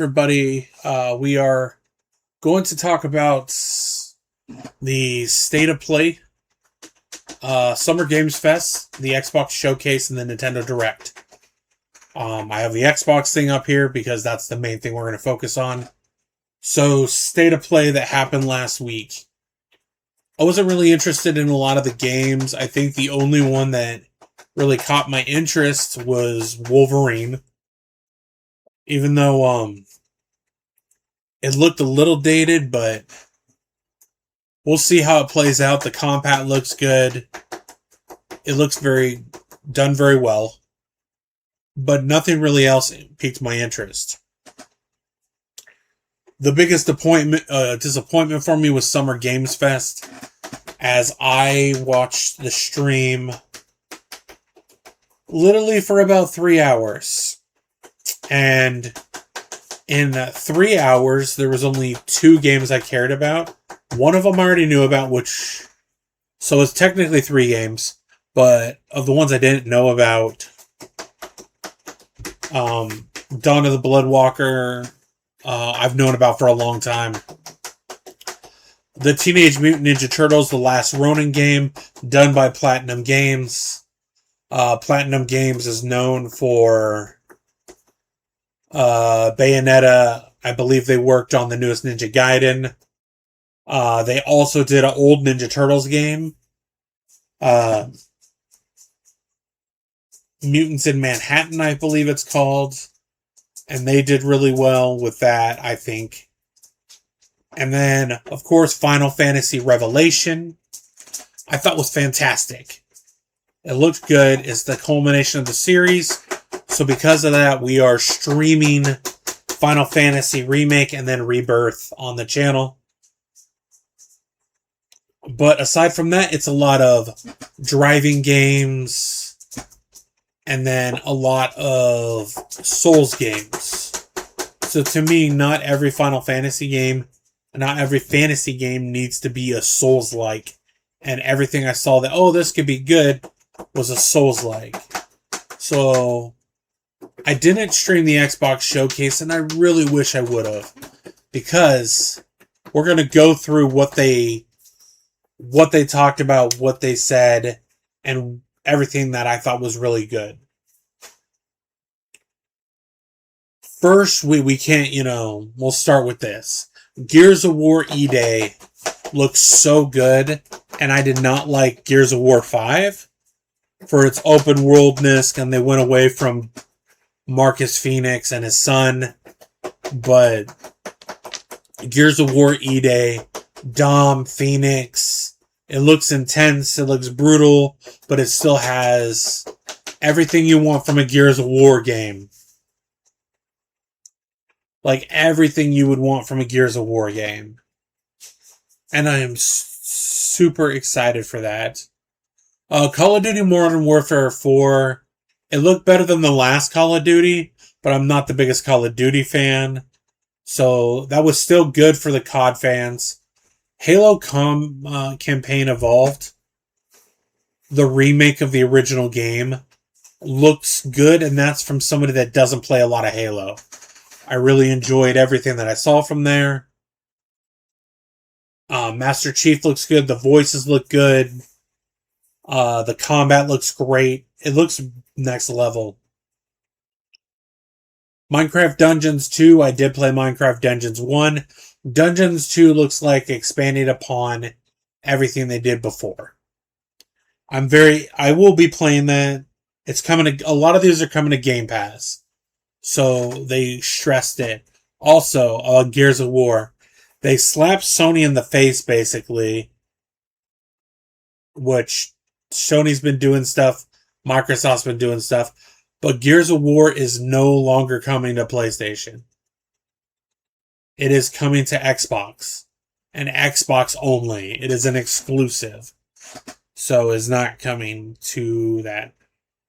Everybody. We are going to talk about the State of Play, Summer Games Fest, the Xbox Showcase, and the Nintendo Direct. I have the Xbox thing up here because that's the main thing we're going to focus on. So, State of Play that happened last week. I wasn't really interested in a lot of the games. I think the only one that really caught my interest was Wolverine. Even though it looked a little dated, but we'll see how it plays out. The combat looks good. It looks done very well. But nothing really else piqued my interest. The biggest disappointment for me was Summer Games Fest, as I watched the stream literally for about 3 hours. And in 3 hours, there was only 2 games I cared about. One of them I already knew about, so it's technically 3 games. But of the ones I didn't know about, Dawn of the Bloodwalker, I've known about for a long time. The Teenage Mutant Ninja Turtles, The Last Ronin game, done by Platinum Games. Platinum Games is known for Bayonetta. I believe they worked on the newest Ninja Gaiden. They also did an old Ninja Turtles game. Mutants in Manhattan, I believe it's called. And they did really well with that, I think. And then, of course, Final Fantasy Revelation, I thought was fantastic. It looked good. It's the culmination of the series. So because of that, we are streaming Final Fantasy Remake and then Rebirth on the channel. But aside from that, it's a lot of driving games and then a lot of Souls games. So to me, not every fantasy game needs to be a Souls-like. And everything I saw that, this could be good, was a Souls-like. So I didn't stream the Xbox Showcase, and I really wish I would have. Because we're going to go through what they talked about, what they said, and everything that I thought was really good. First, we can't, we'll start with this. Gears of War E-Day looks so good, and I did not like Gears of War 5 for its open worldness, and they went away from Marcus Phoenix and his son. But Gears of War E-Day, Dom, Phoenix, it looks intense, it looks brutal, but it still has everything you want from a Gears of War game. Like everything you would want from a Gears of War game. And I am super excited for that. Call of Duty Modern Warfare 4, it looked better than the last Call of Duty, but I'm not the biggest Call of Duty fan. So that was still good for the COD fans. Halo Campaign Evolved, the remake of the original game, looks good, and that's from somebody that doesn't play a lot of Halo. I really enjoyed everything that I saw from there. Master Chief looks good. The voices look good. The combat looks great. It looks next level. Minecraft Dungeons 2. I did play Minecraft Dungeons 1. Dungeons 2 looks like expanding upon everything they did before. I will be playing that. It's coming to, a lot of these are coming to Game Pass. So they stressed it. Also, Gears of War. They slapped Sony in the face, basically. Which Sony's been doing stuff. Microsoft's been doing stuff. But Gears of War is no longer coming to PlayStation. It is coming to Xbox. And Xbox only. It is an exclusive. So it's not coming to that.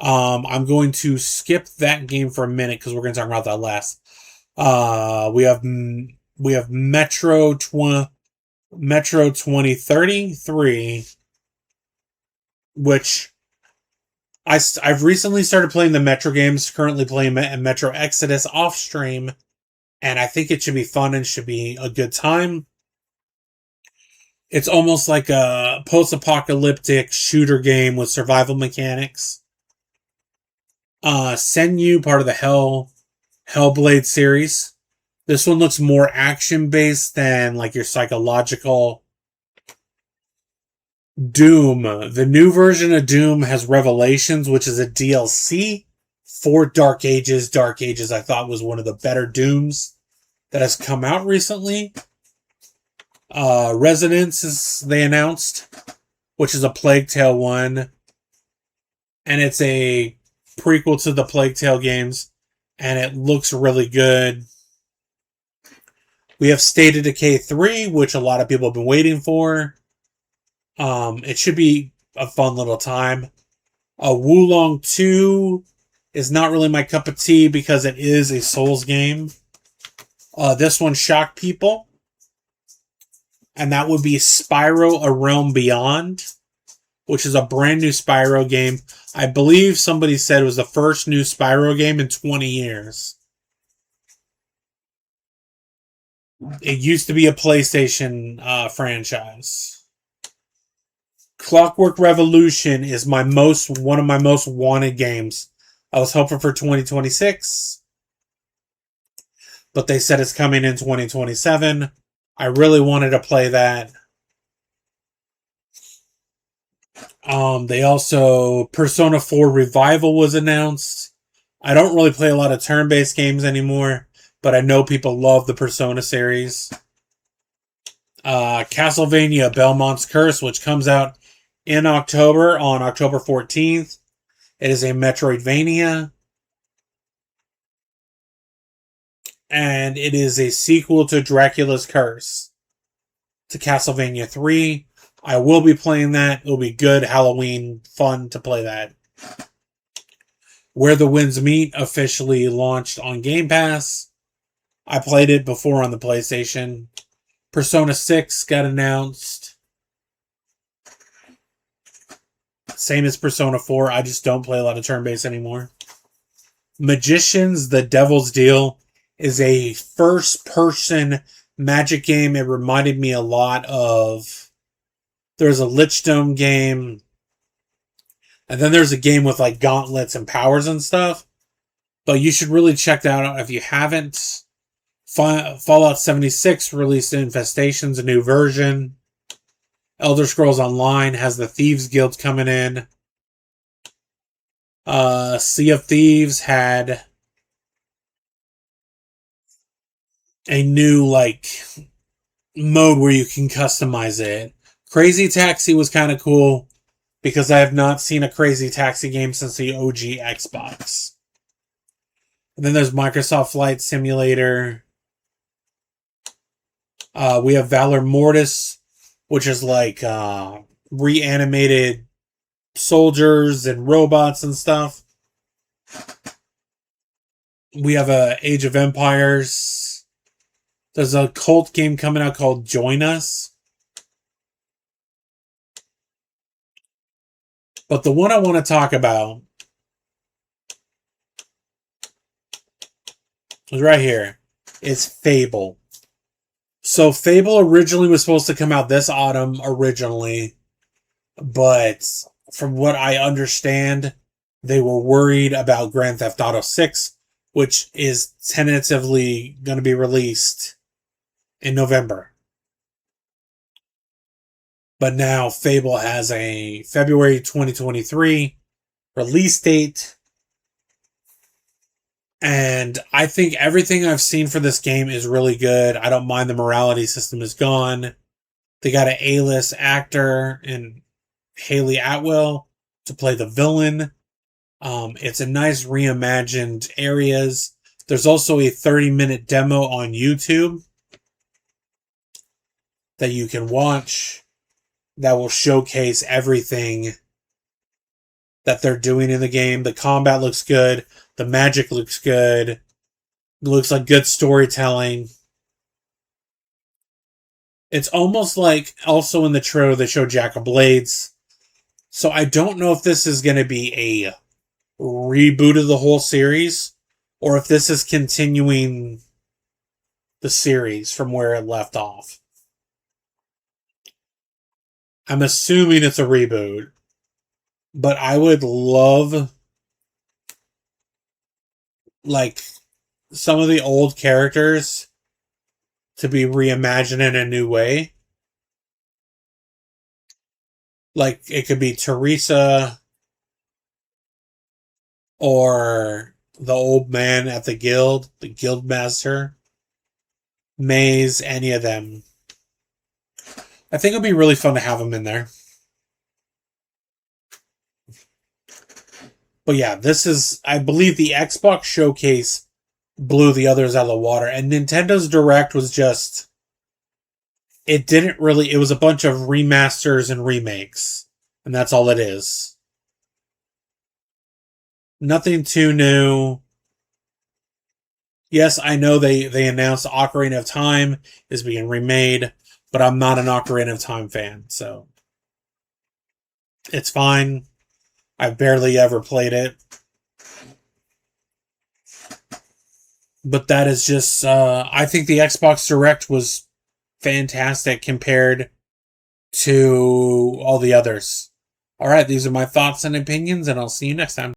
I'm going to skip that game for a minute because we're going to talk about that last. We have Metro 2033, which I've recently started playing the Metro games. Currently playing Metro Exodus off stream, and I think it should be fun and should be a good time. It's almost like a post-apocalyptic shooter game with survival mechanics. Senyu, part of the Hellblade series. This one looks more action-based than like your psychological Doom. The new version of Doom has Revelations, which is a DLC for Dark Ages. Dark Ages, I thought, was one of the better Dooms that has come out recently. Resonance, they announced, which is a Plague Tale one. And it's a prequel to the Plague Tale games. And it looks really good. We have State of Decay 3, which a lot of people have been waiting for. It should be a fun little time. Wulong 2 is not really my cup of tea because it is a Souls game. This one shocked people. And that would be Spyro A Realm Beyond, which is a brand new Spyro game. I believe somebody said it was the first new Spyro game in 20 years. It used to be a PlayStation franchise. Clockwork Revolution is one of my most wanted games. I was hoping for 2026, but they said it's coming in 2027. I really wanted to play that. They also Persona 4 Revival was announced. I don't really play a lot of turn-based games anymore, but I know people love the Persona series. Castlevania Belmont's Curse, which comes out in October, on October 14th. It is a Metroidvania. And it is a sequel to Dracula's Curse. To Castlevania 3. I will be playing that. It'll be good Halloween fun to play that. Where the Winds Meet officially launched on Game Pass. I played it before on the PlayStation. Persona 6 got announced. Same as Persona 4. I just don't play a lot of turn-based anymore. Magicians, The Devil's Deal is a first-person magic game. It reminded me a lot of... There's a Lichdom game. And then there's a game with like gauntlets and powers and stuff. But you should really check that out if you haven't. Fallout 76 released Infestations, a new version. Elder Scrolls Online has the Thieves Guild coming in. Sea of Thieves had a new mode where you can customize it. Crazy Taxi was kind of cool because I have not seen a Crazy Taxi game since the OG Xbox. And then there's Microsoft Flight Simulator. We have Valor Mortis, which is like reanimated soldiers and robots and stuff. We have Age of Empires. There's a cult game coming out called Join Us. But the one I want to talk about is right here. It's Fable. So Fable originally was supposed to come out this autumn originally, but from what I understand, they were worried about Grand Theft Auto 6, which is tentatively going to be released in November. But now Fable has a February 2023 release date. And I think everything I've seen for this game is really good. I don't mind the morality system is gone. They got an A-list actor in Haley Atwell to play the villain. It's a nice reimagined areas. There's also a 30-minute demo on YouTube that you can watch that will showcase everything that they're doing in the game. The combat looks good. The magic looks good. It looks like good storytelling. It's almost like also in the trailer they show Jack of Blades. So I don't know if this is going to be a reboot of the whole series or if this is continuing the series from where it left off. I'm assuming it's a reboot, but I would love, like, some of the old characters to be reimagined in a new way. Like, it could be Teresa or the old man at the guild master, Maze, any of them. I think it'd be really fun to have them in there. But yeah, this is, I believe, the Xbox showcase blew the others out of the water, and Nintendo's Direct was just, it didn't really, it was a bunch of remasters and remakes, and that's all it is. Nothing too new. Yes, I know they announced Ocarina of Time is being remade, but I'm not an Ocarina of Time fan, so it's fine. I've barely ever played it. But that is just, I think the Xbox Direct was fantastic compared to all the others. Alright, these are my thoughts and opinions, and I'll see you next time.